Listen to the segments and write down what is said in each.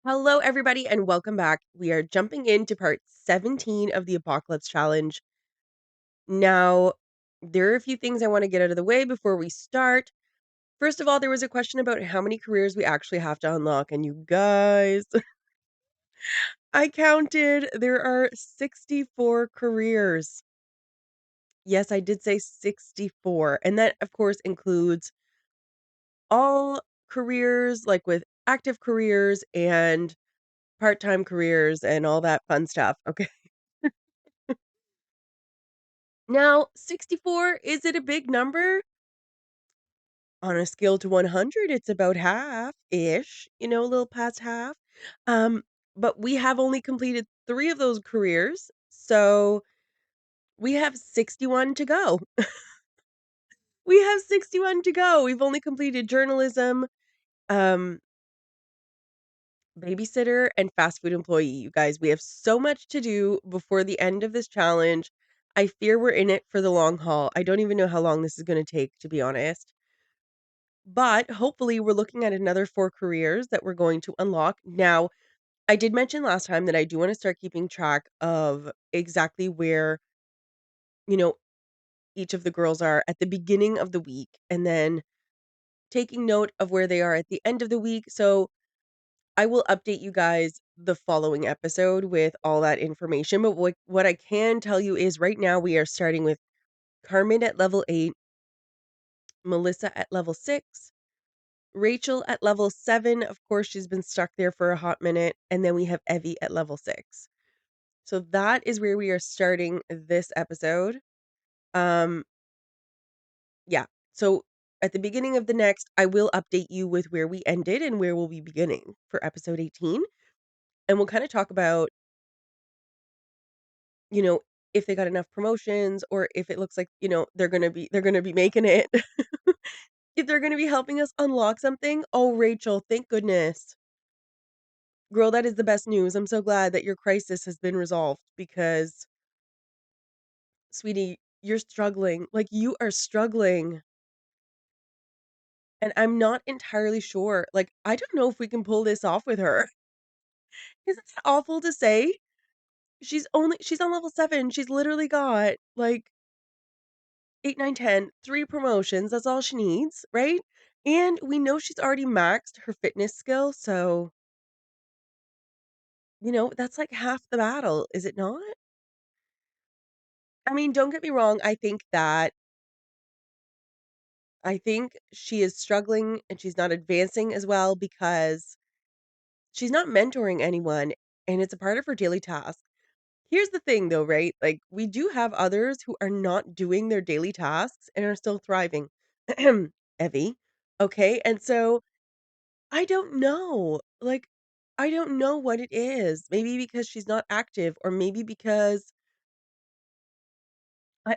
Hello, everybody, and welcome back. We are jumping into part 17 of the Apocalypse Challenge. Now, there are a few things I want to get out of the way before we start. First of all, there was a question about how many careers we actually have to unlock, and you guys, I counted. There are 64 careers. Yes, I did say 64. And that, of course, includes all careers, like with active careers and part time careers and all that fun stuff. Okay. Now, 64, is it a big number? On a scale to 100, it's about half-ish, a little past half. Um, but we have only completed 3 of those careers, so we have 61 to go. We have 61 to go. We've only completed journalism, um, babysitter, and fast food employee, you guys. We have so much to do before the end of this challenge. I fear we're in it for the long haul. I don't even know how long this is gonna take, to be honest. But hopefully, we're looking at another 4 careers that we're going to unlock. Now, I did mention last time that I do wanna start keeping track of exactly where, you know, each of the girls are at the beginning of the week, and then taking note of where they are at the end of the week. So, I will update you guys the following episode with all that information. But what I can tell you is right now we are starting with Carmen at level 8, Melissa at level 6, Rachel at level 7, of course, she's been stuck there for a hot minute, and then we have Evie at level 6. So that is where we are starting this episode. Um, yeah. So at the beginning of the next, I will update you with where we ended and where we'll be beginning for episode 18. And we'll kind of talk about, you know, if they got enough promotions or if it looks like, they're going to be making it. If they're going to be helping us unlock something. Oh, Rachel, thank goodness. Girl, that is the best news. I'm so glad that your crisis has been resolved because, sweetie, you're struggling. Like, you are struggling. And I'm not entirely sure. Like, I don't know if we can pull this off with her. Isn't that awful to say? She's on level 7. She's literally got like 8, 9, 10, 3 promotions. That's all she needs, right? And we know she's already maxed her fitness skill. So, that's like half the battle, is it not? I mean, don't get me wrong. I think she is struggling and she's not advancing as well because she's not mentoring anyone and it's a part of her daily task. Here's the thing though, right? Like we do have others who are not doing their daily tasks and are still thriving. Evie. Okay. And so I don't know. Like, I don't know what it is. Maybe because she's not active, or maybe because I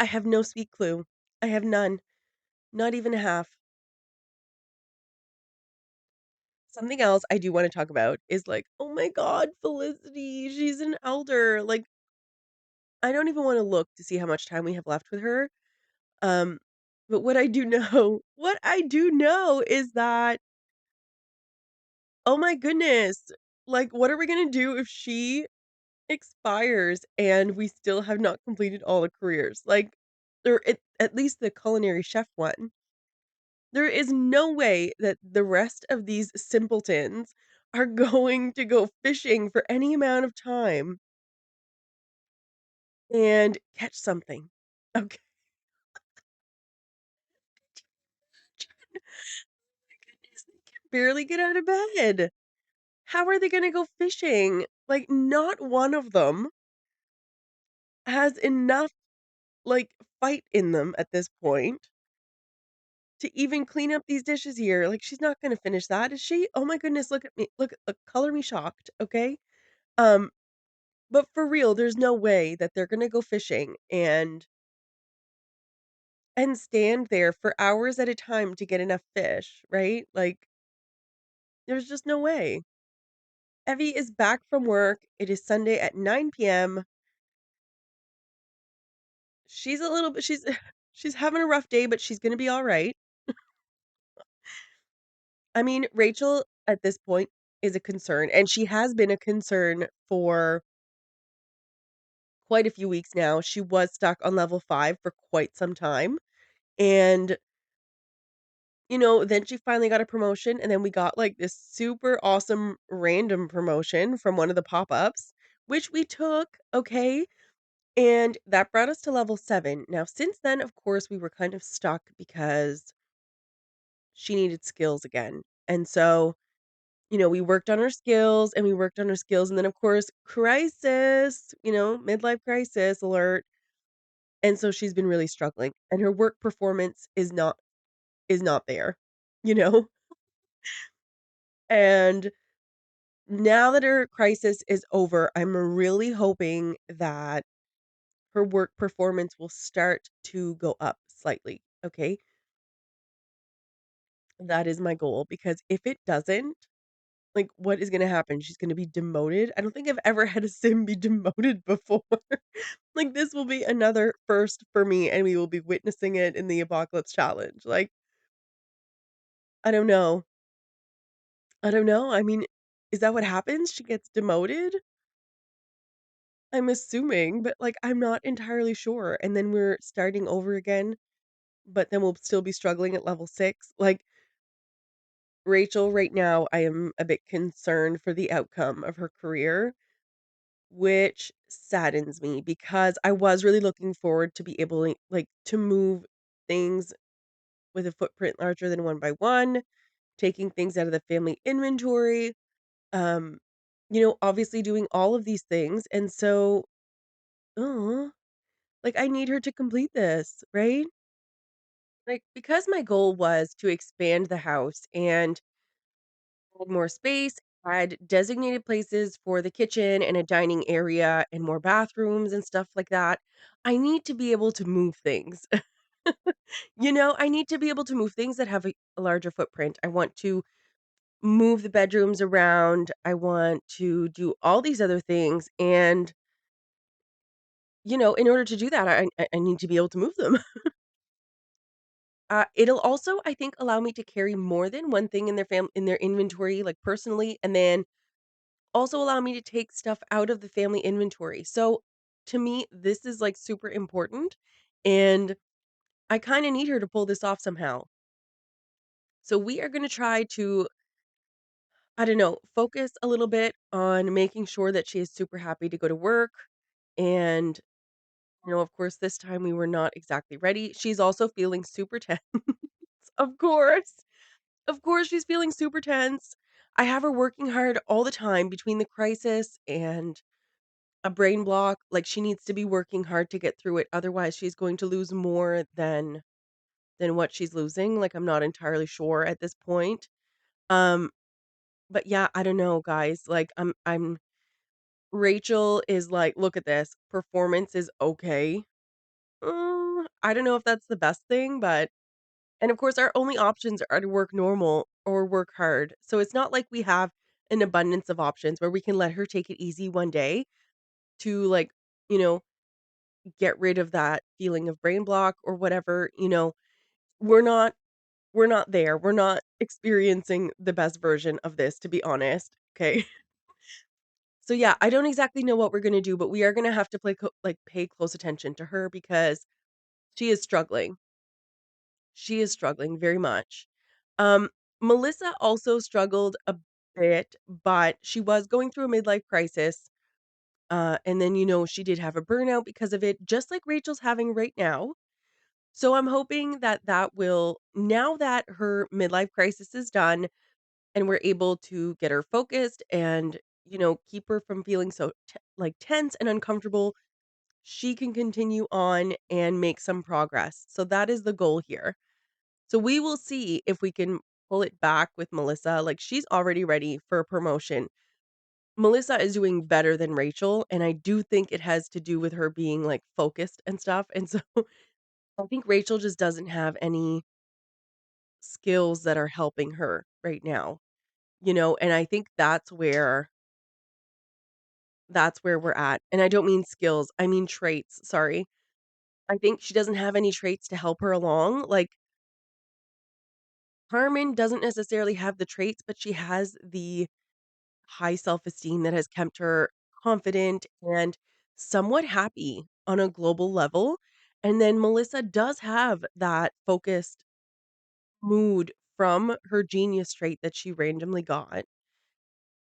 have no sweet clue. I have none. Not even a half. Something else I do wanna talk about is, like, oh my god, Felicity, she's an elder, like, I don't even wanna look to see how much time we have left with her, um, but what I do know is that, oh my goodness, like, what are we gonna do if she expires and we still have not completed all the careers? Like, or at least the culinary chef one. There is no way that the rest of these simpletons are going to go fishing for any amount of time and catch something. Okay. Goodness, they can barely get out of bed. How are they gonna go fishing? Like, not one of them has enough, like, fight in them at this point to even clean up these dishes here. Like, she's not gonna finish that, is she? Oh my goodness, look at me. Look, color me shocked, okay? Um, But for real, there's no way that they're gonna go fishing and stand there for hours at a time to get enough fish, right? Like, there's just no way. Evie is back from work. It is Sunday at 9 p.m. She's a little bit she's having a rough day, but she's gonna be all right. I mean, Rachel at this point is a concern, and she has been a concern for quite a few weeks now. She was stuck on level 5 for quite some time, and, then she finally got a promotion, and then we got, like, this super awesome random promotion from one of the pop-ups, which we took, okay? And that brought us to level 7. Now, since then, of course, we were kind of stuck because she needed skills again. And so, we worked on her skills and we worked on her skills. And then, of course, crisis, midlife crisis alert. And so she's been really struggling and her work performance is not there, you know? And now that her crisis is over, I'm really hoping that her work performance will start to go up slightly. Okay. That is my goal because if it doesn't, like, what is gonna happen? She's gonna be demoted? I don't think I've ever had a sim be demoted before. Like, this will be another first for me, and we will be witnessing it in the Apocalypse Challenge. Like, I don't know. I don't know. I mean, is that what happens? She gets demoted? I'm assuming, but, like, I'm not entirely sure, and then we're starting over again, but then we'll still be struggling at level 6. Like, Rachel, right now, I am a bit concerned for the outcome of her career, which saddens me because I was really looking forward to be able to move things with a footprint larger than 1 by 1, taking things out of the family inventory, um, obviously doing all of these things, and so, oh, like, I need her to complete this, right? Like, because my goal was to expand the house and add more space, add designated places for the kitchen and a dining area and more bathrooms and stuff like that. I need to be able to move things. I need to be able to move things that have a larger footprint. I want to move the bedrooms around. I want to do all these other things. And, in order to do that, I need to be able to move them. It'll also, I think, allow me to carry more than one thing in their inventory, like personally, and then also allow me to take stuff out of the family inventory. So to me, this is like super important. And I kind of need her to pull this off somehow. So we are going to try to, I don't know, focus a little bit on making sure that she is super happy to go to work. And, of course, this time we were not exactly ready. She's also feeling super tense, of course. Of course, she's feeling super tense. I have her working hard all the time between the crisis and a brain block, like, she needs to be working hard to get through it, otherwise she's going to lose more than what she's losing, like, I'm not entirely sure at this point. Um, but yeah, I don't know, guys, like, I'm Rachel is like, "Look at this, performance is okay." I don't know if that's the best thing, but and of course, our only options are to work normal or work hard, so it's not like we have an abundance of options where we can let her take it easy one day to, like, you know, get rid of that feeling of brain block or whatever, we're not we're not there. We're not experiencing the best version of this, to be honest, okay? So, yeah, I don't exactly know what we're gonna do, but we are gonna have to pay close attention to her because she is struggling. She is struggling very much. Um, Melissa also struggled a bit, but she was going through a midlife crisis, and then, she did have a burnout because of it, just like Rachel's having right now. So I'm hoping that that will now that her midlife crisis is done and we're able to get her focused and, keep her from feeling so tense and uncomfortable, she can continue on and make some progress. So that is the goal here. So we will see if we can pull it back with Melissa. Like she's already ready for a promotion. Melissa is doing better than Rachel, and I do think it has to do with her being like focused and stuff. And so I think Rachel just doesn't have any skills that are helping her right now, and I think that's where we're at, and I don't mean skills, I mean traits, sorry. I think she doesn't have any traits to help her along, like, Carmen doesn't necessarily have the traits, but she has the high self-esteem that has kept her confident and somewhat happy on a global level. And then Melissa does have that focused mood from her genius trait that she randomly got.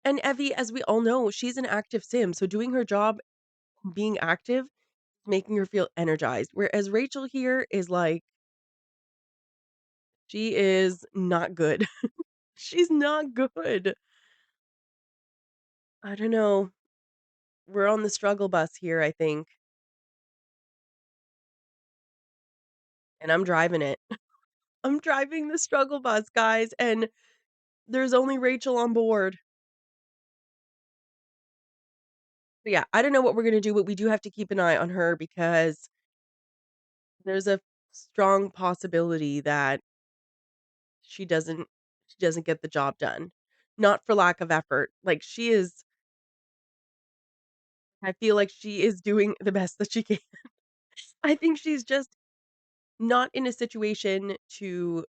And Evie, as we all know, she's an active sim, so doing her job, being active, making her feel energized. Whereas Rachel here is like, she is not good. She's not good. I don't know. We're on the struggle bus here, I think, and I'm driving it. I'm driving the struggle bus, guys, and there's only Rachel on board. But yeah, I don't know what we're gonna do, but we do have to keep an eye on her because there's a strong possibility that she doesn't get the job done. Not for lack of effort. Like I feel like she is doing the best that she can. I think she's just not in a situation to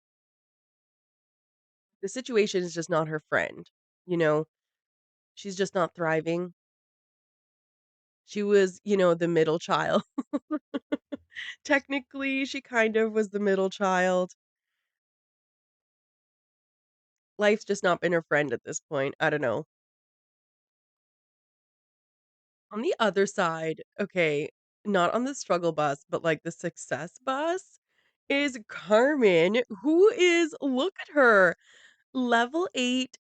the situation is just not her friend, you know? She's just not thriving. She was, the middle child. Technically, she kind of was the middle child. Life's just not been her friend at this point. I don't know. On the other side, okay, not on the struggle bus, but like the success bus is Carmen, who is look at her, level 8.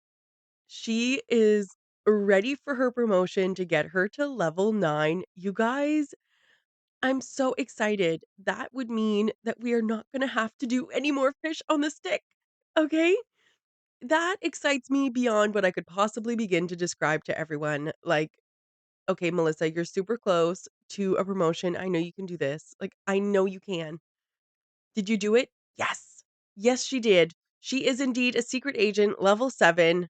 She is ready for her promotion to get her to level 9. You guys, I'm so excited. That would mean that we are not gonna have to do any more fish on the stick, okay? That excites me beyond what I could possibly begin to describe to everyone. Like, okay, Melissa, you're super close to a promotion. I know you can do this. Like, I know you can. Did you do it? Yes. Yes, she did. She is indeed a secret agent, level 7.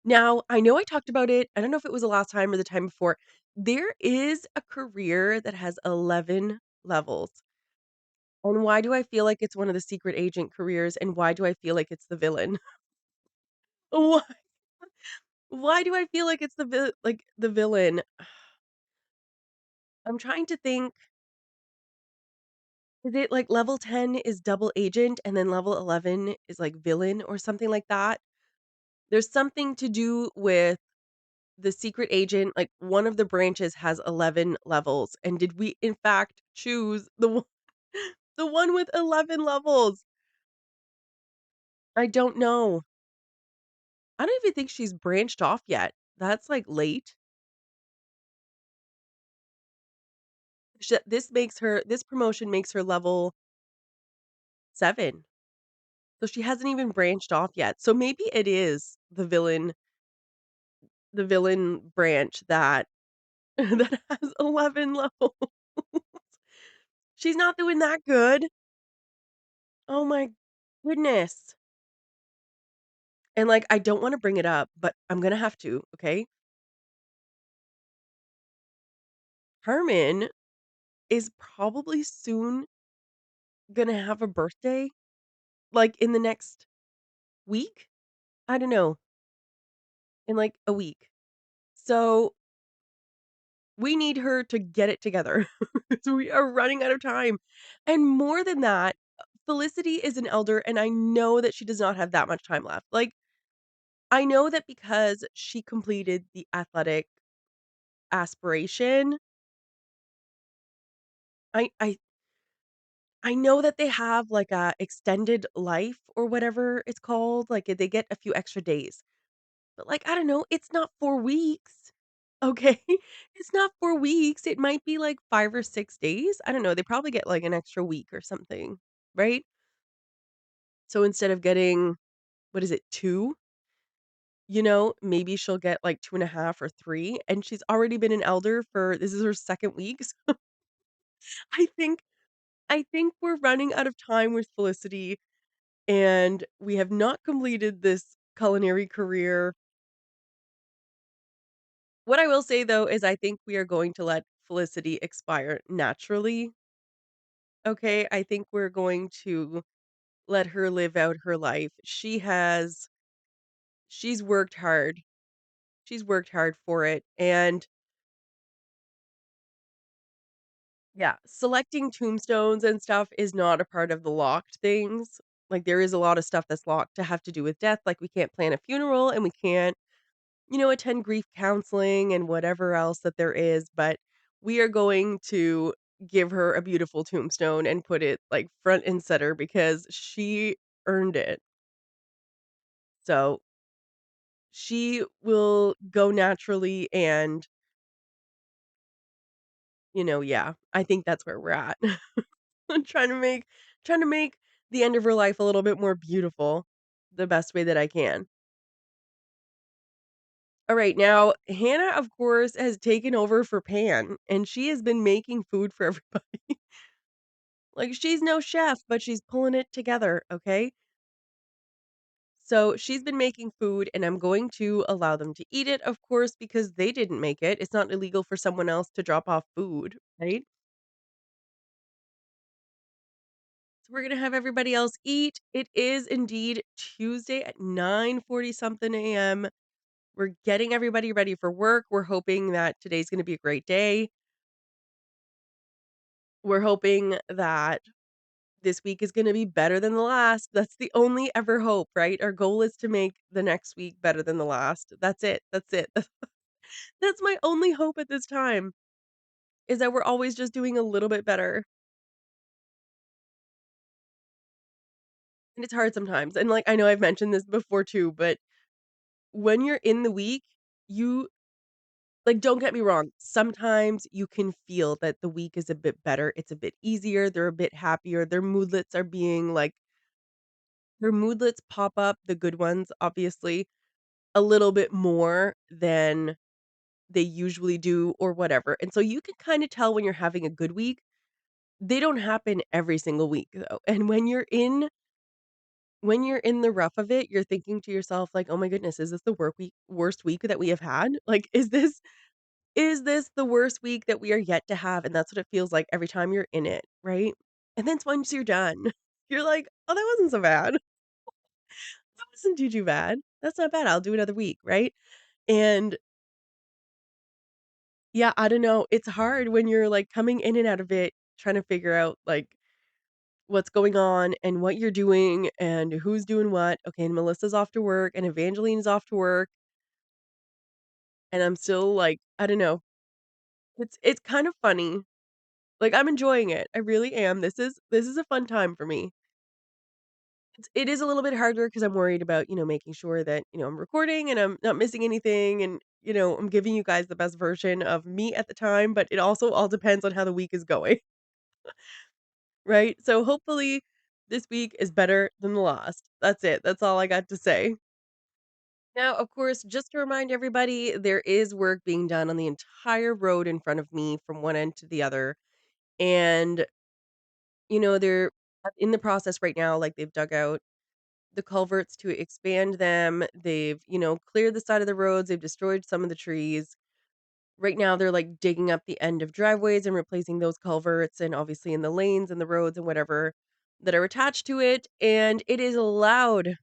Now, I know I talked about it. I don't know if it was the last time or the time before. There is a career that has 11 levels. And why do I feel like it's one of the secret agent careers, and why do I feel like it's the villain? Why why do I feel like it's the villain? I'm trying to think, is it like level 10 is double agent and then level 11 is like villain or something like that? There's something to do with the secret agent, like one of the branches has 11 levels. And did we in fact choose the one with 11 levels? I don't know. I don't even think she's branched off yet. That's like late. This promotion makes her level 7. So she hasn't even branched off yet. So maybe it is the villain branch that that has 11 levels. She's not doing that good. Oh my goodness. And, like, I don't wanna bring it up, but I'm gonna have to, okay? Herman is probably soon gonna have a birthday, like, in the next week? I don't know, in, like, a week. So, we need her to get it together. So we are running out of time. And more than that, Felicity is an elder, and I know that she does not have that much time left. Like, I know that because she completed the athletic aspiration, I I know that they have, like, a extended life or whatever it's called, like, they get a few extra days. But, like, I don't know, it's not 4 weeks, okay? It's not 4 weeks, it might be, like, 5 or 6 days, I don't know, they probably get, like, an extra week or something, right? So instead of getting, what is it, 2, maybe she'll get, like, 2.5 or 3, and she's already been an elder for this is her 2nd week, so I think I think we're running out of time with Felicity, and we have not completed this culinary career. What I will say, though, is I think we are going to let Felicity expire naturally, okay? I think we're going to let her live out her life. She has She's worked hard. She's worked hard for it, and yeah, selecting tombstones and stuff is not a part of the locked things. Like, there is a lot of stuff that's locked to have to do with death, like, we can't plan a funeral and we can't, attend grief counseling and whatever else that there is, but we are going to give her a beautiful tombstone and put it, like, front and center because she earned it. So, she will go naturally and, yeah, I think that's where we're at. I'm trying to make the end of her life a little bit more beautiful the best way that I can. Alright, now, Hannah, of course, has taken over for Pan, and she has been making food for everybody. Like, she's no chef, but she's pulling it together, okay? So, she's been making food, and I'm going to allow them to eat it, of course, because they didn't make it. It's not illegal for someone else to drop off food, right? So, we're gonna have everybody else eat. It is indeed Tuesday at 9:40 something AM. We're getting everybody ready for work. We're hoping that today's gonna be a great day. We're hoping that this week is gonna be better than the last. That's the only ever hope, right? Our goal is to make the next week better than the last. That's it. That's it. That's my only hope at this time, is that we're always just doing a little bit better. And it's hard sometimes. And, like, I know I've mentioned this before too, but when you're in the week, you like, don't get me wrong, sometimes you can feel that the week is a bit better, it's a bit easier, they're a bit happier, their moodlets pop up, the good ones, obviously, a little bit more than they usually do or whatever, and so you can kinda tell when you're having a good week. They don't happen every single week, though, and when you're in the rough of it, you're thinking to yourself, like, "Oh my goodness, is this the worst week that we have had? Like, is this the worst week that we are yet to have?" And that's what it feels like every time you're in it, right? And then once you're done, you're like, "Oh, that wasn't so bad. That wasn't too bad. That's not bad. I'll do another week," right? And yeah, I don't know. It's hard when you're, like, coming in and out of it, trying to figure out, like, what's going on and what you're doing and who's doing what. Okay, and Melissa's off to work and Evangeline's off to work, and I'm still like, I don't know. It's kind of funny. Like, I'm enjoying it. I really am. This is a fun time for me. It is a little bit harder because 'cause I'm worried about, making sure that, I'm recording and I'm not missing anything and, I'm giving you guys the best version of me at the time, but it also all depends on how the week is going, right? So, hopefully, this week is better than the last. That's it. That's all I got to say. Now, of course, just to remind everybody, there is work being done on the entire road in front of me from one end to the other, and, they're in the process right now, like, they've dug out the culverts to expand them. They've, cleared the side of the roads. They've destroyed some of the trees. Right now, they're like digging up the end of driveways and replacing those culverts and obviously in the lanes and the roads and whatever that are attached to it. And it is loud.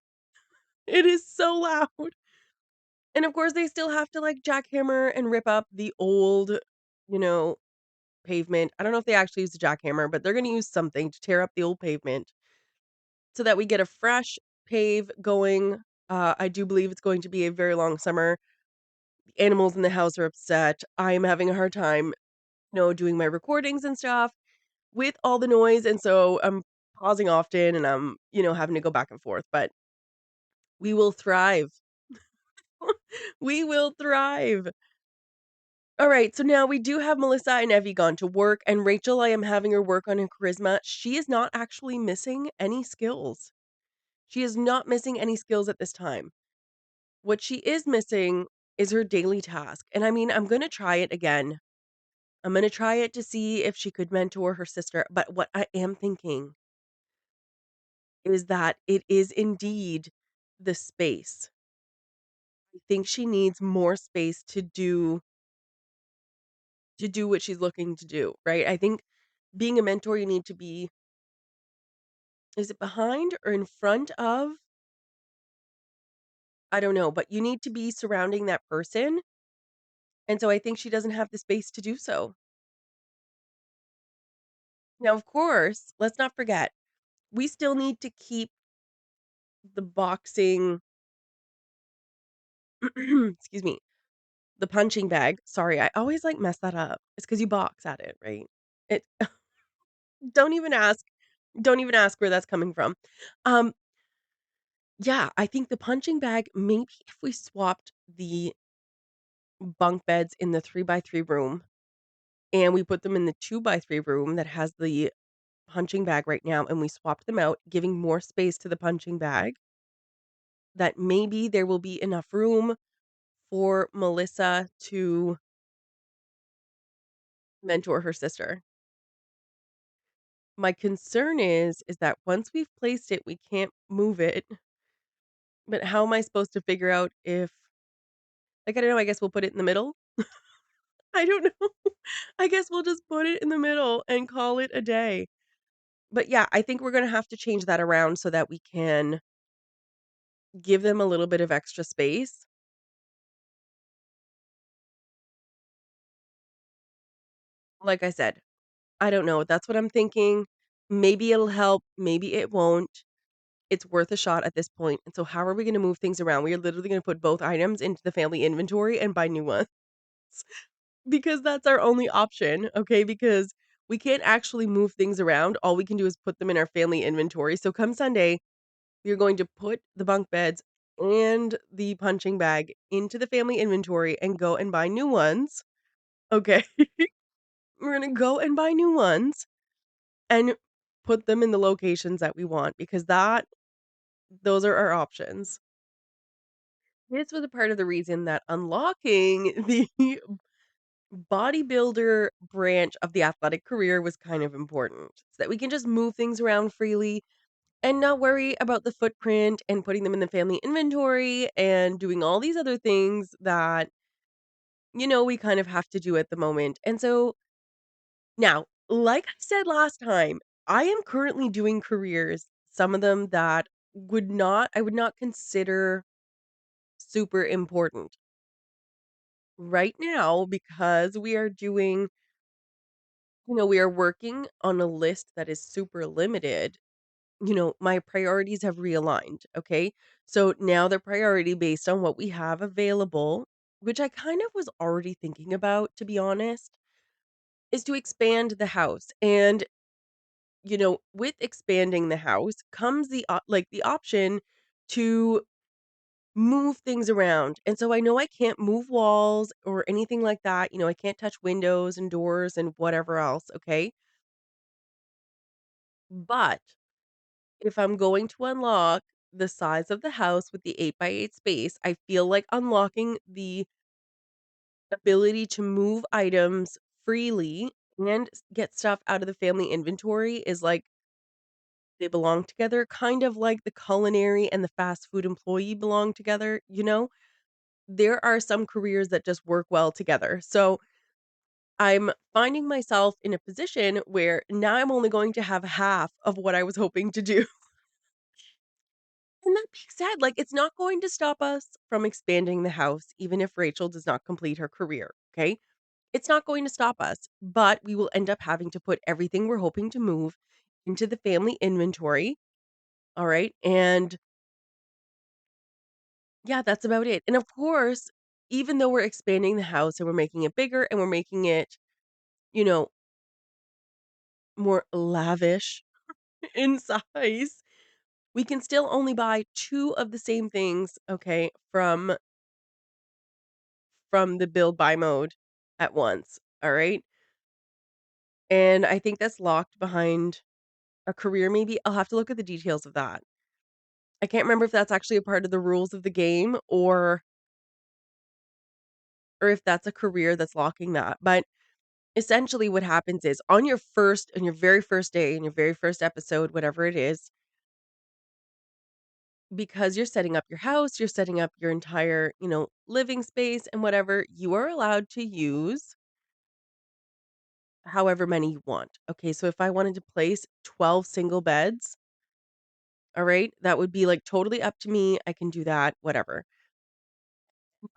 It is so loud. And of course, they still have to like jackhammer and rip up the old, you know, pavement. I don't know if they actually use a jackhammer, but they're going to use something to tear up the old pavement so that we get a fresh pave going. I do believe it's going to be a very long summer. The animals in the house are upset. I am having a hard time, doing my recordings and stuff with all the noise. And so I'm pausing often and I'm, having to go back and forth, but we will thrive. We will thrive. All right. So now we do have Melissa and Evie gone to work, and Rachel, I am having her work on her charisma. She is not actually missing any skills. She is not missing any skills at this time. What she is missing is her daily task, and I mean, I'm gonna try it again. I'm gonna try it to see if she could mentor her sister, but what I am thinking is that it is indeed the space. I think she needs more space to do what she's looking to do, right? I think being a mentor, you need to be is it behind or in front of? I don't know, but you need to be surrounding that person, and so I think she doesn't have the space to do so. Now, of course, let's not forget, we still need to keep the boxing excuse me, the punching bag. Sorry, I always, like, mess that up. It's because you box at it, right? It don't even ask don't even ask where that's coming from. Um, yeah, I think the punching bag, maybe if we swapped the bunk beds in the 3 by 3 room and we put them in the 2 by 3 room that has the punching bag right now, and we swapped them out, giving more space to the punching bag, that maybe there will be enough room for Melissa to mentor her sister. My concern is that once we've placed it, we can't move it, but how am I supposed to figure out if like, I don't know, I guess we'll put it in the middle? I don't know. I guess we'll just put it in the middle and call it a day. But, yeah, I think we're gonna have to change that around so that we can give them a little bit of extra space. Like I said, I don't know, that's what I'm thinking. Maybe it'll help, maybe it won't. It's worth a shot at this point, and so how are we gonna move things around? We are literally gonna put both items into the family inventory and buy new ones, because that's our only option, okay? Because we can't actually move things around, all we can do is put them in our family inventory, so come Sunday, we are going to put the bunk beds and the punching bag into the family inventory and go and buy new ones, okay? We're gonna go and buy new ones and put them in the locations that we want because that those are our options. This was a part of the reason that unlocking the bodybuilder branch of the athletic career was kind of important, so that we can just move things around freely and not worry about the footprint and putting them in the family inventory and doing all these other things that, we kind of have to do at the moment. And so now, like I said last time, I am currently doing careers, some of them that I would not consider super important right now because we are working on a list that is super limited. My priorities have realigned. Okay. So now the priority based on what we have available, which I kind of was already thinking about, to be honest, is to expand the house. And with expanding the house comes the option to move things around. And so I know I can't move walls or anything like that. I can't touch windows and doors and whatever else, okay? But if I'm going to unlock the size of the house with the 8 by 8 space, I feel like unlocking the ability to move items freely and get stuff out of the family inventory is like they belong together, kind of like the culinary and the fast food employee belong together, you know? There are some careers that just work well together. So, I'm finding myself in a position where now I'm only going to have half of what I was hoping to do. And that being said, like, it's not going to stop us from expanding the house, even if Rachel does not complete her career, okay? It's not going to stop us, but we will end up having to put everything we're hoping to move into the family inventory, all right? And yeah, that's about it. And of course, even though we're expanding the house and we're making it bigger and we're making it, you know, more lavish in size, we can still only buy 2 of the same things, okay, from the build buy mode at once, all right? And I think that's locked behind a career maybe. I'll have to look at the details of that. I can't remember if that's actually a part of the rules of the game or if that's a career that's locking that. But essentially what happens is on your very first day, in your very first episode, whatever it is, because you're setting up your house, you're setting up your entire, living space and whatever, you are allowed to use however many you want. Okay, so if I wanted to place 12 single beds, all right, that would be like totally up to me. I can do that, whatever.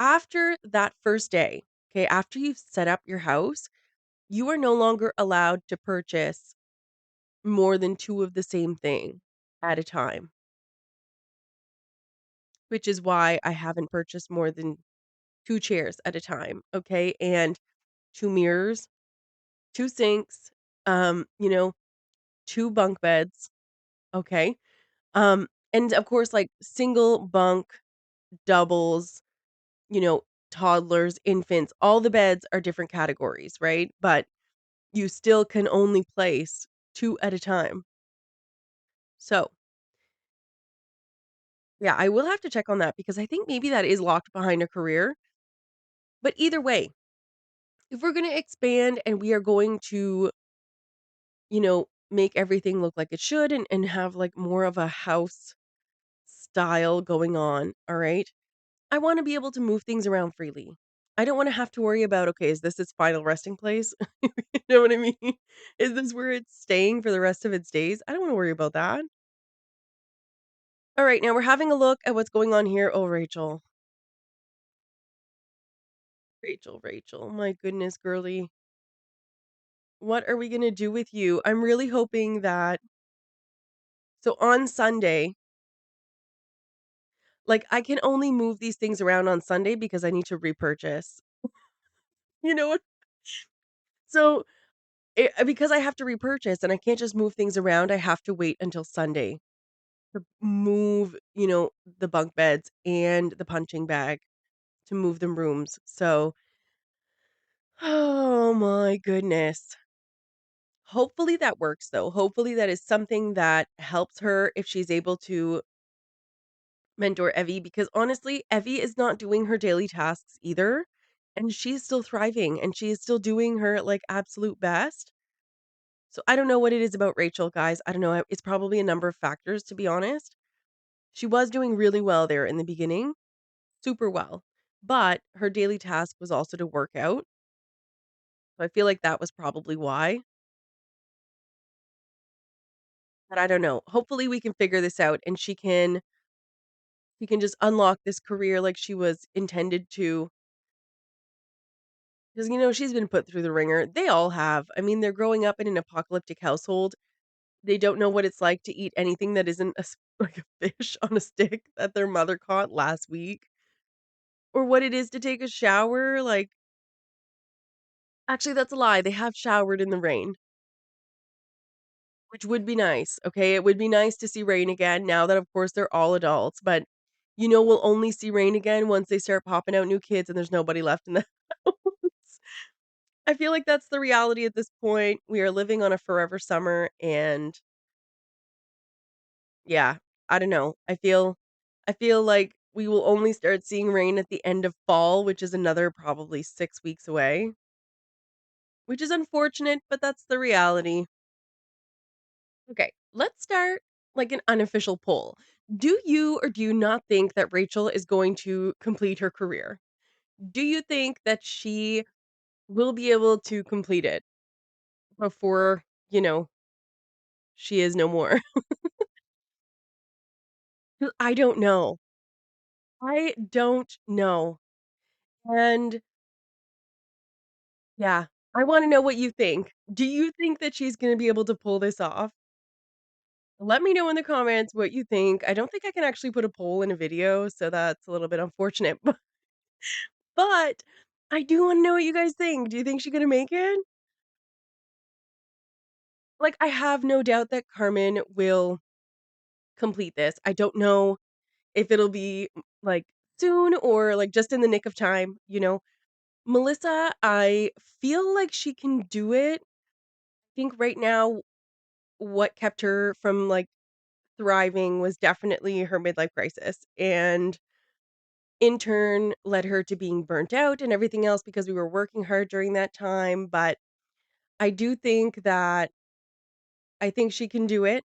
After that first day, okay, after you've set up your house, you are no longer allowed to purchase more than 2 of the same thing at a time, which is why I haven't purchased more than 2 chairs at a time, okay, and 2 mirrors, 2 sinks, you know, 2 bunk beds, okay, and of course, like, single bunk, doubles, you know, toddlers, infants, all the beds are different categories, right? But you still can only place 2 at a time. So, yeah, I will have to check on that because I think maybe that is locked behind a career. But either way, if we're gonna expand and we are going to, make everything look like it should and have, like, more of a house style going on, all right? I wanna be able to move things around freely. I don't wanna have to worry about, "Okay, is this its final resting place?" You know what I mean? Is this where it's staying for the rest of its days? I don't wanna worry about that. Alright, now we're having a look at what's going on here. Oh, Rachel. Rachel, Rachel, my goodness, girly. What are we gonna do with you? I'm really hoping that so on Sunday, like, I can only move these things around on Sunday because I need to repurchase. You know what? So, because I have to repurchase and I can't just move things around, I have to wait until Sunday to move, the bunk beds and the punching bag to move them rooms. So, oh my goodness. Hopefully that works though. Hopefully that is something that helps her if she's able to mentor Evie because honestly, Evie is not doing her daily tasks either. And she's still thriving and she is still doing her like absolute best. So I don't know what it is about Rachel, guys. I don't know. It's probably a number of factors, to be honest. She was doing really well there in the beginning, super well. But her daily task was also to work out. So I feel like that was probably why. But I don't know. Hopefully we can figure this out and she can just unlock this career like she was intended to. Because, she's been put through the ringer. They all have. I mean, they're growing up in an apocalyptic household. They don't know what it's like to eat anything that isn't like a fish on a stick that their mother caught last week, or what it is to take a shower. Like, actually, that's a lie. They have showered in the rain, which would be nice. Okay. It would be nice to see rain again now that, of course, they're all adults. But, we'll only see rain again once they start popping out new kids and there's nobody left in the house. I feel like that's the reality at this point. We are living on a forever summer and yeah, I don't know. I feel like we will only start seeing rain at the end of fall, which is another probably 6 weeks away, which is unfortunate, but that's the reality. Okay, let's start like an unofficial poll. Do you or do you not think that Rachel is going to complete her career? Do you think that she will be able to complete it before, she is no more? 'Cause I don't know. I don't know. And yeah, I wanna know what you think. Do you think that she's gonna be able to pull this off? Let me know in the comments what you think. I don't think I can actually put a poll in a video, so that's a little bit unfortunate, but I do wanna know what you guys think. Do you think she's gonna make it? Like, I have no doubt that Carmen will complete this. I don't know if it'll be, like, soon or, like, just in the nick of time, you know? Melissa, I feel like she can do it. I think right now what kept her from, like, thriving was definitely her midlife crisis, and in turn led her to being burnt out and everything else because we were working hard during that time, but I do think that I think she can do it.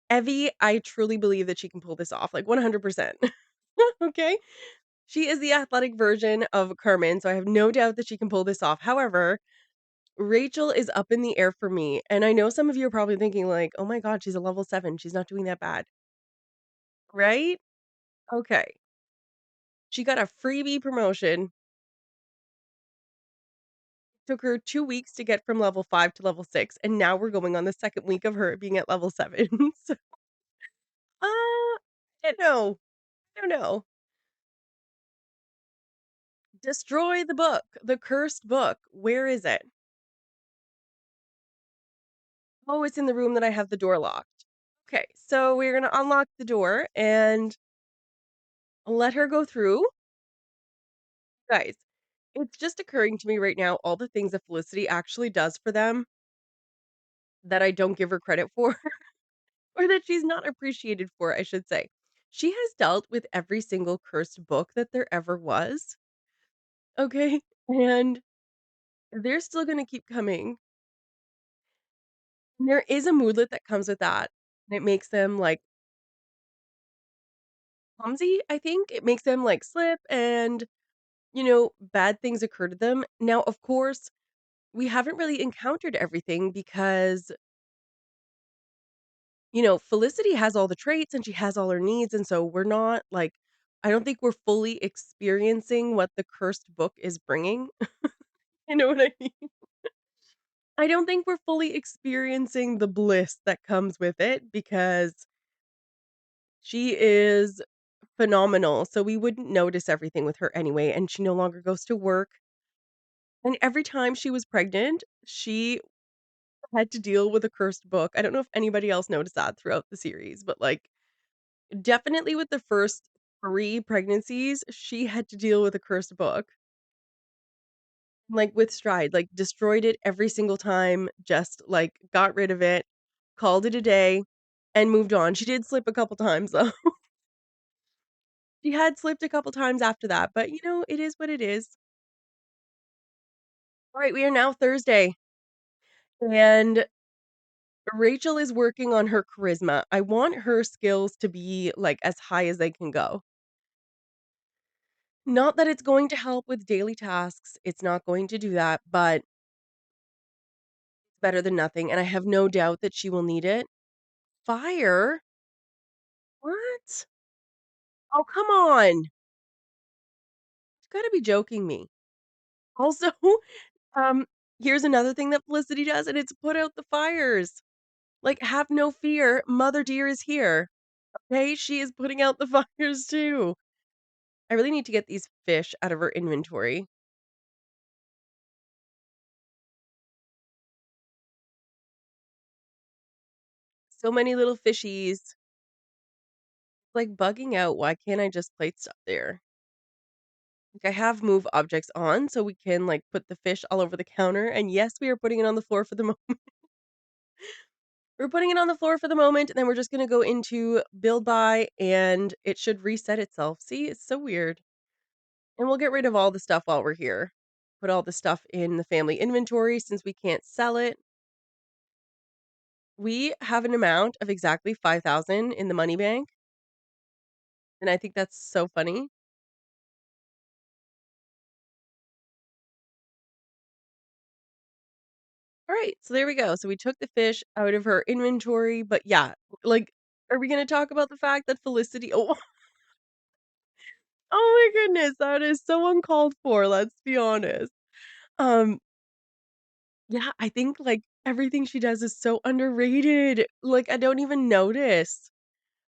Evie, I truly believe that she can pull this off, like, 100%. Okay? She is the athletic version of Carmen, so I have no doubt that she can pull this off. However, Rachel is up in the air for me, and I know some of you are probably thinking like, "Oh my god, she's a level 7, she's not doing that bad." Right? Okay. She got a freebie promotion. Took her 2 weeks to get from level 5 to level 6, and now we're going on the 2nd week of her being at level 7. So, I don't know. I don't know. Destroy the book, the cursed book. Where is it? Oh, it's in the room that I have the door locked. Okay, so we're gonna unlock the door and let her go through. Guys, it's just occurring to me right now all the things that Felicity actually does for them that I don't give her credit for, or that she's not appreciated for, I should say. She has dealt with every single cursed book that there ever was, okay? And they're still gonna keep coming. And there is a moodlet that comes with that, and it makes them, like, clumsy, I think? It makes them, like, slip and, bad things occur to them. Now, of course, we haven't really encountered everything because, Felicity has all the traits and she has all her needs, and so we're not, like I don't think we're fully experiencing what the cursed book is bringing. You know what I mean? I don't think we're fully experiencing the bliss that comes with it because she is phenomenal, so we wouldn't notice everything with her anyway, and she no longer goes to work, and every time she was pregnant, she had to deal with a cursed book. I don't know if anybody else noticed that throughout the series, but, like, definitely with the first 3 pregnancies, she had to deal with a cursed book, like, with stride, like, destroyed it every single time, just, like, got rid of it, called it a day, and moved on. She did slip a couple times, though. She had slipped a couple times after that, but, it is what it is. Alright, we are now Thursday, and Rachel is working on her charisma. I want her skills to be, like, as high as they can go. Not that it's going to help with daily tasks, it's not going to do that, but it's better than nothing, and I have no doubt that she will need it. Fire? What? Oh, come on. You gotta be joking me. Also, um, here's another thing that Felicity does, and it's put out the fires. Like, have no fear, Mother Dear is here. Okay? She is putting out the fires too. I really need to get these fish out of her inventory. So many little fishies. Like, bugging out, why can't I just plate stuff there? Like, I have move objects on so we can, like, put the fish all over the counter, and yes, we are putting it on the floor for the we're putting it on the floor for the moment, and then we're just gonna go into build by, and it should reset itself. See, it's so weird. And we'll get rid of all the stuff while we're here. Put all the stuff in the family inventory since we can't sell it. We have an amount of exactly 5,000 in the money bank, and I think that's so funny. Alright, so there we go. So we took the fish out of her inventory, but yeah, like, are we gonna talk about the fact that Felicity oh, oh my goodness, that is so uncalled for, let's be honest. Um, yeah, I think, like, everything she does is so underrated. Like, I don't even notice.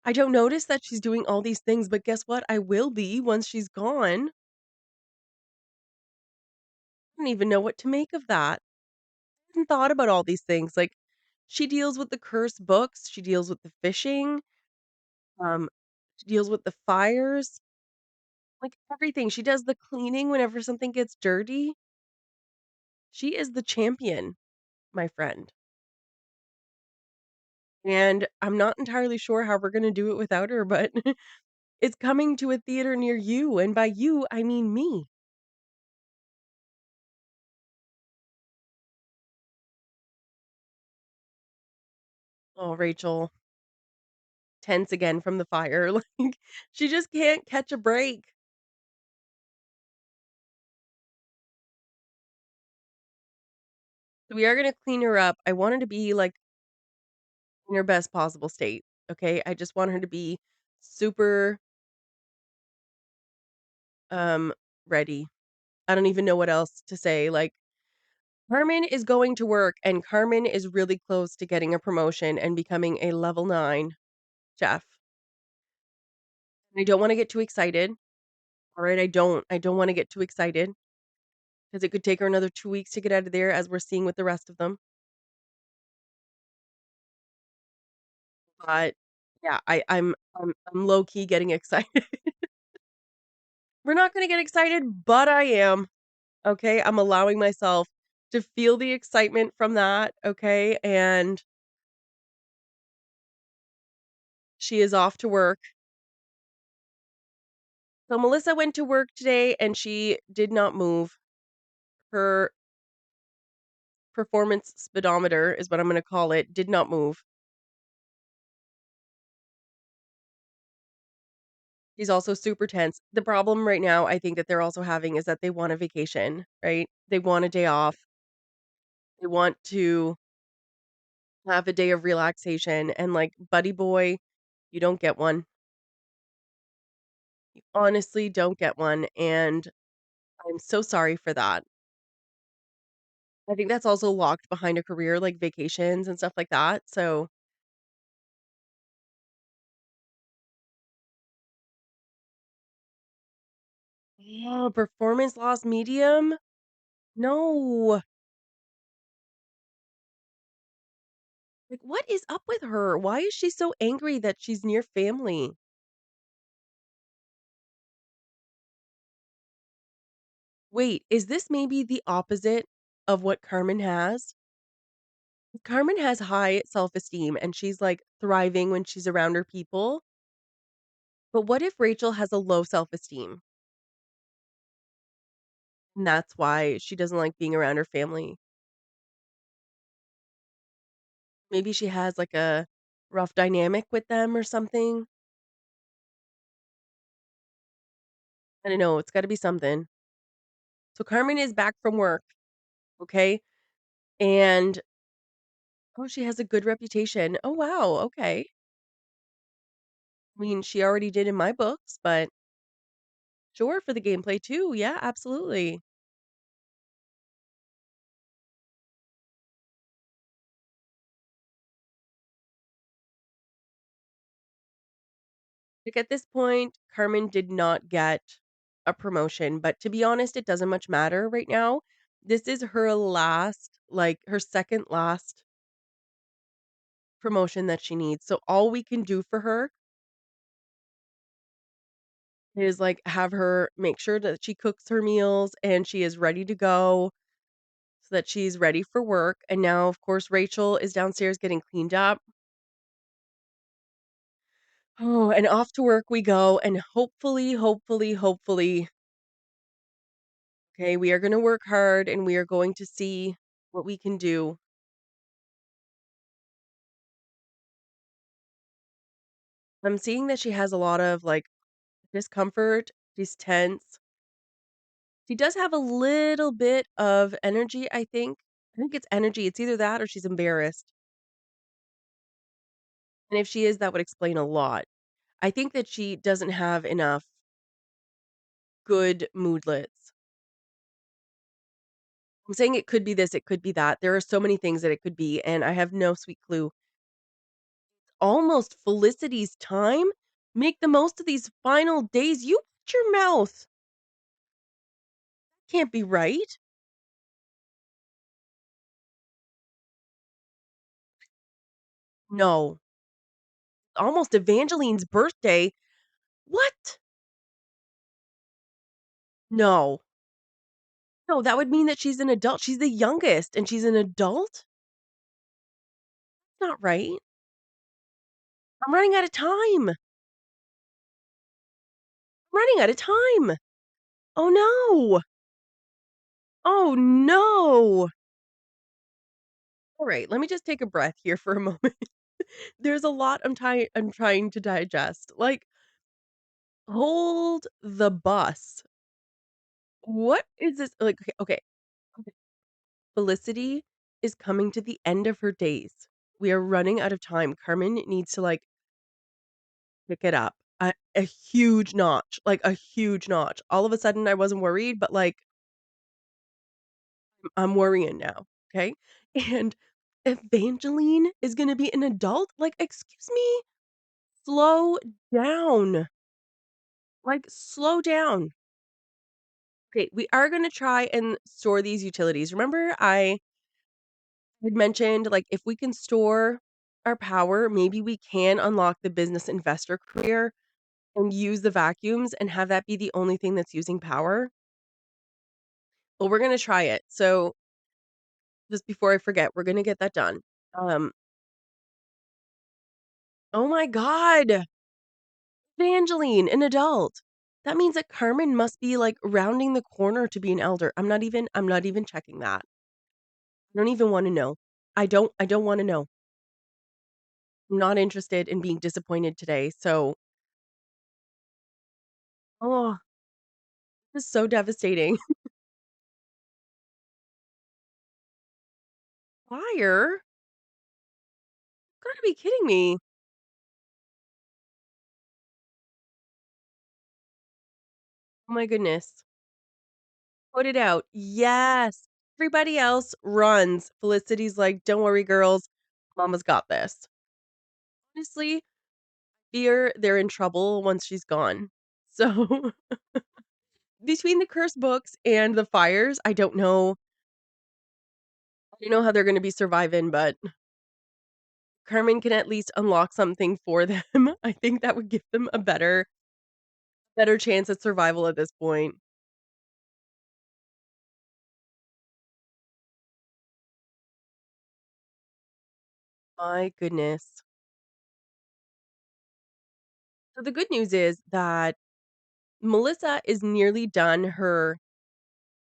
I don't notice that she's doing all these things, but guess what? I will be once she's gone. I don't even know what to make of that. I hadn't thought about all these things, like, she deals with the cursed books, she deals with the fishing, um, she deals with the fires, like, everything. She does the cleaning whenever something gets dirty. She is the champion, my friend, and I'm not entirely sure how we're gonna do it without her, but it's coming to a theater near you, and by you, I mean me. Oh, Rachel, tense again from the fire, like, she just can't catch a break. So we are gonna clean her up. I want her to be, like, in her best possible state, okay? I just want her to be super um, ready. I don't even know what else to say, like, Carmen is going to work, and Carmen is really close to getting a promotion and becoming a level 9 chef. I don't wanna get too excited, alright? I don't wanna get too excited because it could take her another 2 weeks to get out of there as we're seeing with the rest of them, but, yeah, I'm low key getting excited. We're not gonna get excited, but I am, okay? I'm allowing myself to feel the excitement from that, okay? And she is off to work. So Melissa went to work today and she did not move. Her performance speedometer is what I'm gonna call it, did not move. She's also super tense. The problem right now I think that they're also having is that they want a vacation, right? They want a day off. They want to have a day of relaxation and like, buddy boy, you don't get one. You honestly don't get one, and I'm so sorry for that. I think that's also locked behind a career like vacations and stuff like that, so oh, performance loss medium? No. Like, what is up with her? Why is she so angry that she's near family? Wait, is this maybe the opposite of what Carmen has? Carmen has high self-esteem and she's, like, thriving when she's around her people, but what if Rachel has a low self-esteem, and that's why she doesn't like being around her family? Maybe she has, like, a rough dynamic with them or something? I don't know, it's gotta be something. So Carmen is back from work, okay? And oh, she has a good reputation. Oh, wow, okay. I mean, she already did in my books, but sure, for the gameplay too. Yeah, absolutely. Like, at this point, Carmen did not get a promotion, but to be honest, it doesn't much matter right now. This is her last, like, her second last promotion that she needs. So all we can do for her is, like, have her make sure that she cooks her meals and she is ready to go so that she's ready for work. And now, of course, Rachel is downstairs getting cleaned up. Oh, and off to work we go, and hopefully, okay, we are gonna work hard and we are going to see what we can do. I'm seeing that she has a lot of, like, discomfort, she's tense. She does have a little bit of energy, I think. I think it's energy, it's either that or she's embarrassed, and if she is, that would explain a lot. I think that she doesn't have enough good moodlets. I'm saying it could be this, it could be that. There are so many things that it could be, and I have no sweet clue. Almost Felicity's time? Make the most of these final days. You watch your mouth. Can't be right. No. Almost Evangeline's birthday. What? No. No, that would mean that she's an adult. She's the youngest and she's an adult? Not right. I'm running out of time. I'm running out of time. Oh no. Oh no. All right, let me just take a breath here for a moment. There's a lot I'm trying to digest. Like, hold the bus. What is this? Like, okay. Felicity is coming to the end of her days. We are running out of time. Carmen needs to, like, pick it up. A huge notch, like, a huge notch. All of a sudden, I wasn't worried, but, like, I'm worrying now, okay? And Evangeline is gonna be an adult? Like, excuse me? Slow down. Like, slow down. Okay, we are gonna try and store these utilities. Remember I had mentioned, like, if we can store our power, maybe we can unlock the business investor career and use the vacuums and have that be the only thing that's using power? Well, we're gonna try it. So, just before I forget, we're gonna get that done. Um, oh my god! Evangeline, an adult. That means that Carmen must be, like, rounding the corner to be an elder. I'm not even checking that. I don't even wanna know. I don't wanna know. I'm not interested in being disappointed today, so oh, this is so devastating. Fire? Gotta be kidding me. Oh my goodness. Put it out. Yes. Everybody else runs. Felicity's like, "Don't worry, girls. Mama's got this." Honestly, fear they're in trouble once she's gone. So, between the cursed books and the fires, I don't know how they're gonna be surviving, but Carmen can at least unlock something for them. I think that would give them a better chance at survival at this point. My goodness. So the good news is that Melissa is nearly done her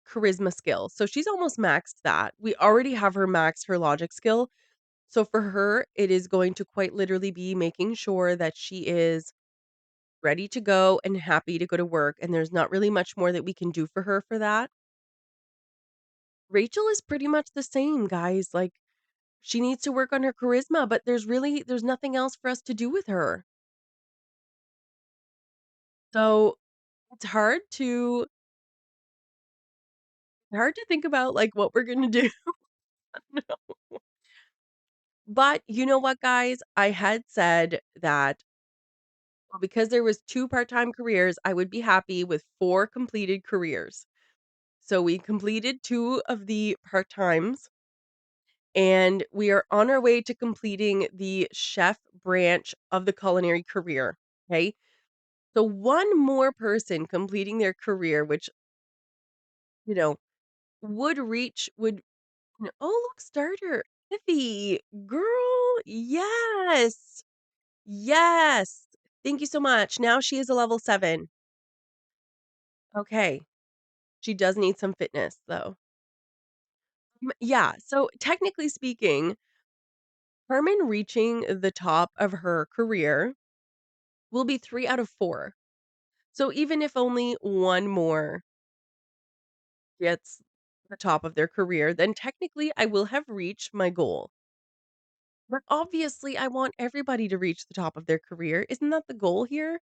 charisma skill. So she's almost maxed that. We already have her maxed her logic skill. So for her, it is going to quite literally be making sure that she is ready to go and happy to go to work. And there's not really much more that we can do for her for that. Rachel is pretty much the same, guys. Like she needs to work on her charisma, but there's nothing else for us to do with her. So it's hard to think about like what we're gonna do. But you know what, guys? I had said that well, because there was 2 part-time careers, I would be happy with 4 completed careers. So we completed 2 of the part-times, and we are on our way to completing the chef branch of the culinary career, okay? So one more person completing their career, which, you know, oh, look, starter. Iffy, girl, yes. Yes. Thank you so much. Now she is a level 7. Okay. She does need some fitness, though. Yeah, so technically speaking, Herman reaching the top of her career will be 3 out of 4. So even if only one more gets the top of their career, then technically I will have reached my goal. But obviously, I want everybody to reach the top of their career. Isn't that the goal here?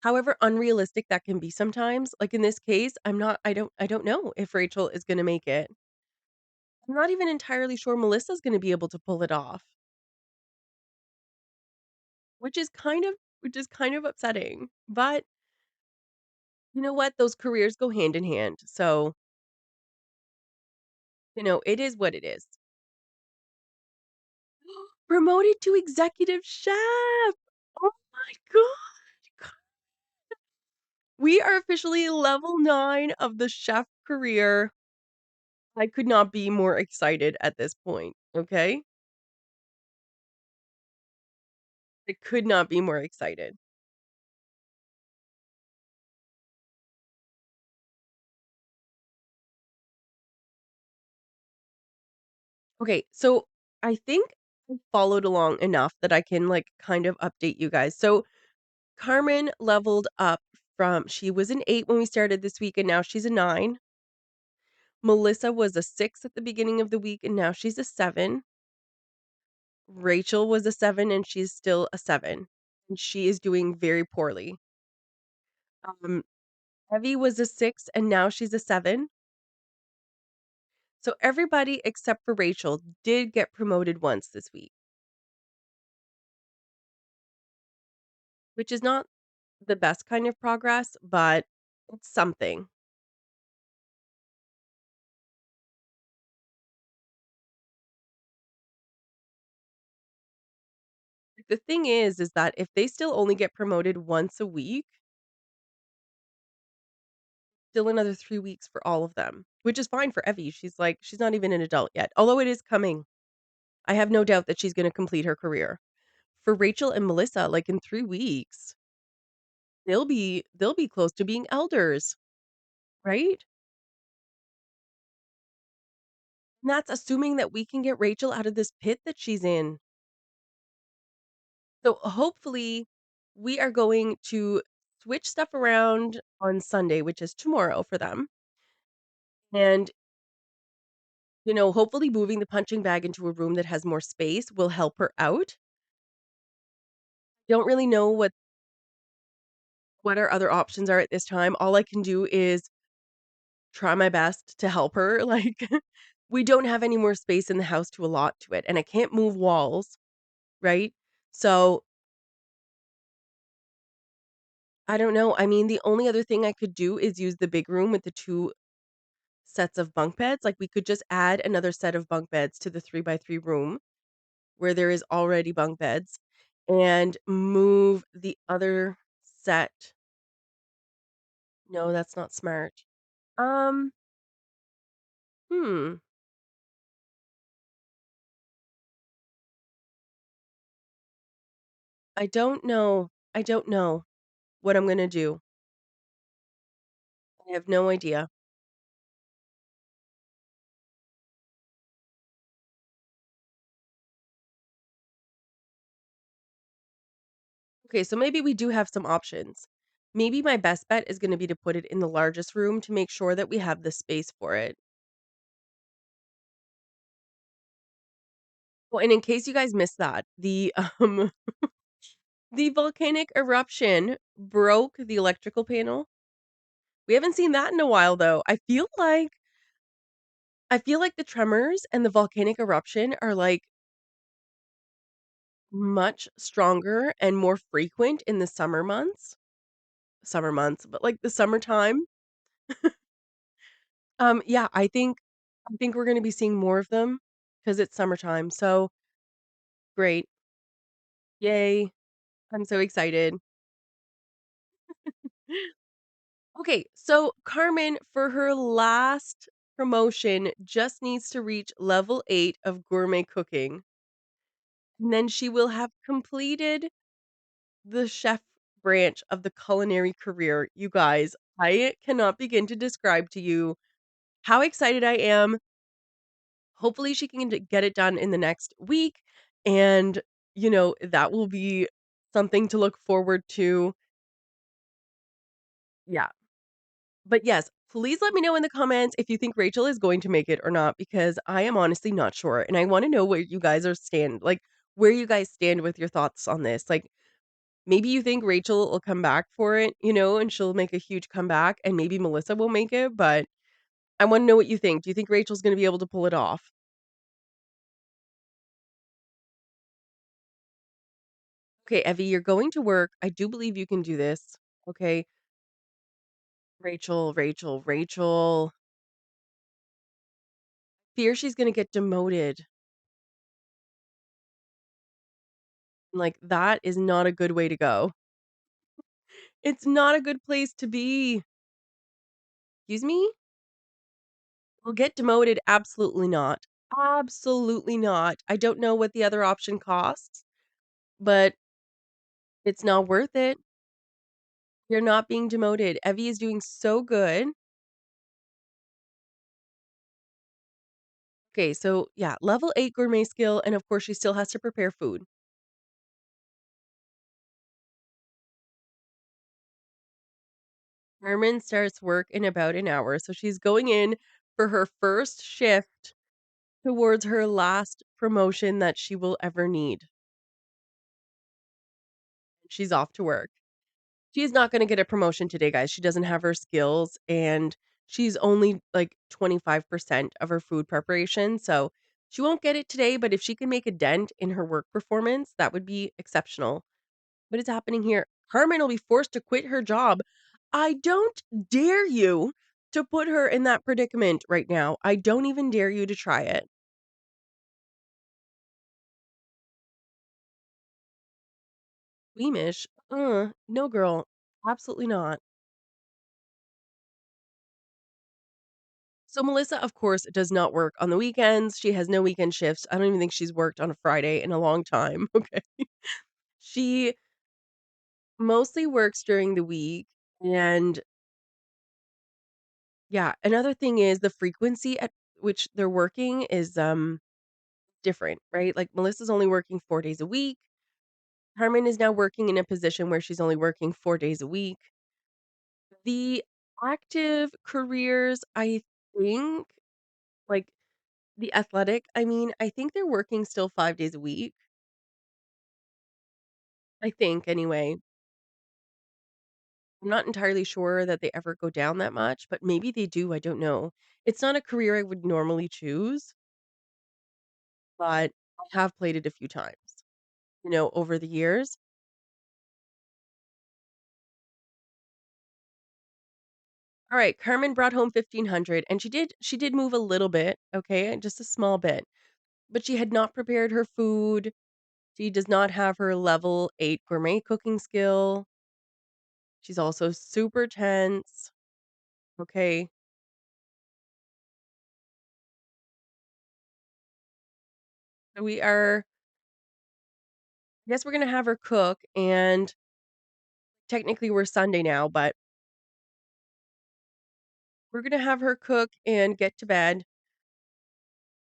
However unrealistic that can be sometimes, like in this case, I don't know if Rachel is gonna make it. I'm not even entirely sure Melissa's gonna be able to pull it off, which is kind of upsetting. But you know what? Those careers go hand in hand. So, it is what it is. Promoted to executive chef. Oh my god. We are officially level 9 of the chef career. I could not be more excited at this point, okay? I could not be more excited. Okay, so I think I followed along enough that I can, like, kind of update you guys. So, Carmen leveled up from she was an 8 when we started this week, and now she's a 9. Melissa was a 6 at the beginning of the week, and now she's a 7. Rachel was a 7, and she's still a 7. and she is doing very poorly. Um, Evie was a 6 and now she's a 7. So everybody except for Rachel did get promoted once this week, which is not the best kind of progress, but it's something. The thing is that if they still only get promoted once a week, still another 3 weeks for all of them, which is fine for Evie. She's not even an adult yet, although it is coming. I have no doubt that she's gonna complete her career. For Rachel and Melissa, like, in 3 weeks, they'll be close to being elders, right? And that's assuming that we can get Rachel out of this pit that she's in. So, hopefully, we are going to switch stuff around on Sunday, which is tomorrow for them, and, hopefully moving the punching bag into a room that has more space will help her out. Don't really know what our other options are at this time. All I can do is try my best to help her, like, we don't have any more space in the house to allot to it, and I can't move walls, right? So, I don't know, I mean, the only other thing I could do is use the big room with the 2 sets of bunk beds, like, we could just add another set of bunk beds to the 3 by 3 room where there is already bunk beds and move the other set. No, that's not smart. Um, hmm, I don't know what I'm gonna do. I have no idea. Okay, so maybe we do have some options. Maybe my best bet is gonna be to put it in the largest room to make sure that we have the space for it. Well, and in case you guys missed that, the volcanic eruption broke the electrical panel. We haven't seen that in a while, though. I feel like the tremors and the volcanic eruption are, like, much stronger and more frequent in the summer months, but, like, the summertime. Yeah, I think we're gonna be seeing more of them because it's summertime, so great. Yay. I'm so excited. Okay, so Carmen, for her last promotion, just needs to reach level 8 of gourmet cooking, and then she will have completed the chef branch of the culinary career. You guys, I cannot begin to describe to you how excited I am. Hopefully, she can get it done in the next week, and, that will be something to look forward to. Yeah. But yes, please let me know in the comments if you think Rachel is going to make it or not, because I am honestly not sure, and I wanna know where you guys where you guys stand with your thoughts on this. Like, maybe you think Rachel will come back for it, and she'll make a huge comeback, and maybe Melissa will make it, but I wanna know what you think. Do you think Rachel's gonna be able to pull it off? Okay, Evie, you're going to work. I do believe you can do this. Okay. Rachel, Rachel, Rachel. Fear she's gonna get demoted. Like, that is not a good way to go. It's not a good place to be. Excuse me? Will get demoted? Absolutely not. Absolutely not. I don't know what the other option costs, but it's not worth it. You're not being demoted. Evie is doing so good. Okay, so yeah, level 8 gourmet skill, and of course, she still has to prepare food. Carmen starts work in about an hour, so she's going in for her first shift towards her last promotion that she will ever need. She's off to work. She's not gonna get a promotion today, guys. She doesn't have her skills, and she's only, like, 25% of her food preparation, so she won't get it today, but if she can make a dent in her work performance, that would be exceptional. What is happening here? Carmen will be forced to quit her job. I don't dare you to put her in that predicament right now. I don't even dare you to try it. Squeamish? No, girl. Absolutely not. So Melissa, of course, does not work on the weekends. She has no weekend shifts. I don't even think she's worked on a Friday in a long time. Okay. She mostly works during the week. And yeah, another thing is the frequency at which they're working is different, right? Like Melissa's only working 4 days a week. Carmen is now working in a position where she's only working 4 days a week. The active careers, I think, like the athletic, I mean, I think they're working still 5 days a week. I think anyway. I'm not entirely sure that they ever go down that much, but maybe they do, I don't know. It's not a career I would normally choose, but I have played it a few times, over the years. All right, Carmen brought home 1,500 and she did move a little bit, okay, just a small bit, but she had not prepared her food. She does not have her level 8 gourmet cooking skill. She's also super tense, okay? So we are I guess we're gonna have her cook, and technically we're Sunday now, but we're gonna have her cook and get to bed.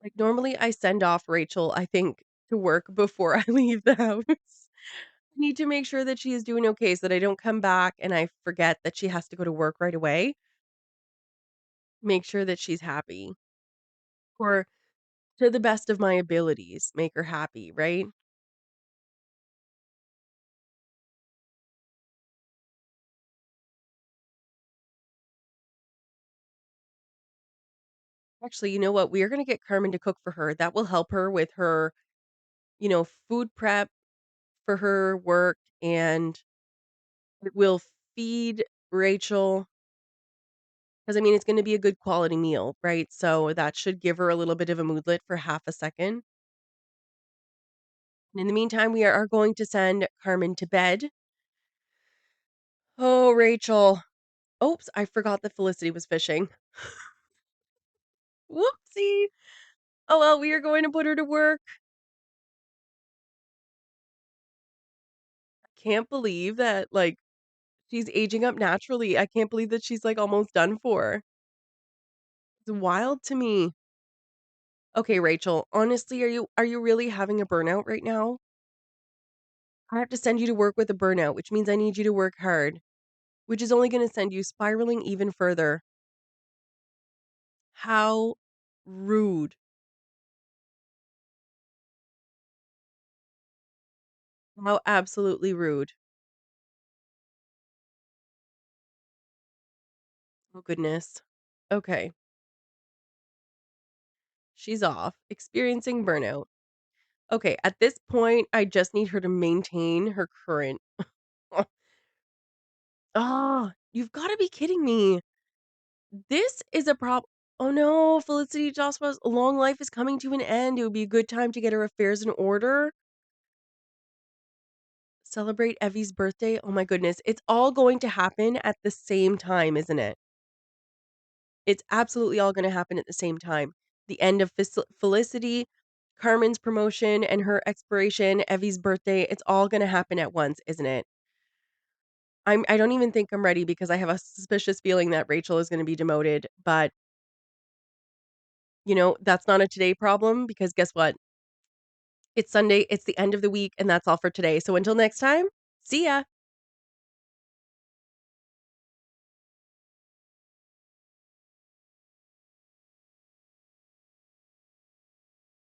Like, normally, I send off Rachel, I think, to work before I leave the house. I need to make sure that she is doing okay so that I don't come back and I forget that she has to go to work right away. Make sure that she's happy, or to the best of my abilities, make her happy, right? Actually, you know what? We are gonna get Carmen to cook for her. That will help her with her, food prep for her work, and it will feed Rachel, 'cause, I mean, it's gonna be a good quality meal, right? So, that should give her a little bit of a moodlet for half a second. In the meantime, we are going to send Carmen to bed. Oh, Rachel. Oops, I forgot that Felicity was fishing. Whoopsie. Oh, well, we are going to put her to work. Can't believe that, like, she's aging up naturally. I can't believe that she's, like, almost done for. It's wild to me. Okay, Rachel, honestly, are you really having a burnout right now? I have to send you to work with a burnout, which means I need you to work hard, which is only gonna send you spiraling even further. How rude. How absolutely rude. Oh, goodness. Okay, she's off, experiencing burnout. Okay, at this point, I just need her to maintain her current. Ah, you've gotta be kidding me. This is a prob Oh, no, Felicity Joshua's long life is coming to an end. It would be a good time to get her affairs in order. Celebrate Evie's birthday. Oh my goodness. It's all going to happen at the same time, isn't it? It's absolutely all gonna happen at the same time. The end of Felicity, Carmen's promotion and her expiration, Evie's birthday, it's all gonna happen at once, isn't it? I don't even think I'm ready because I have a suspicious feeling that Rachel is gonna be demoted, but, that's not a today problem because guess what? It's Sunday, it's the end of the week, and that's all for today. So until next time, see ya.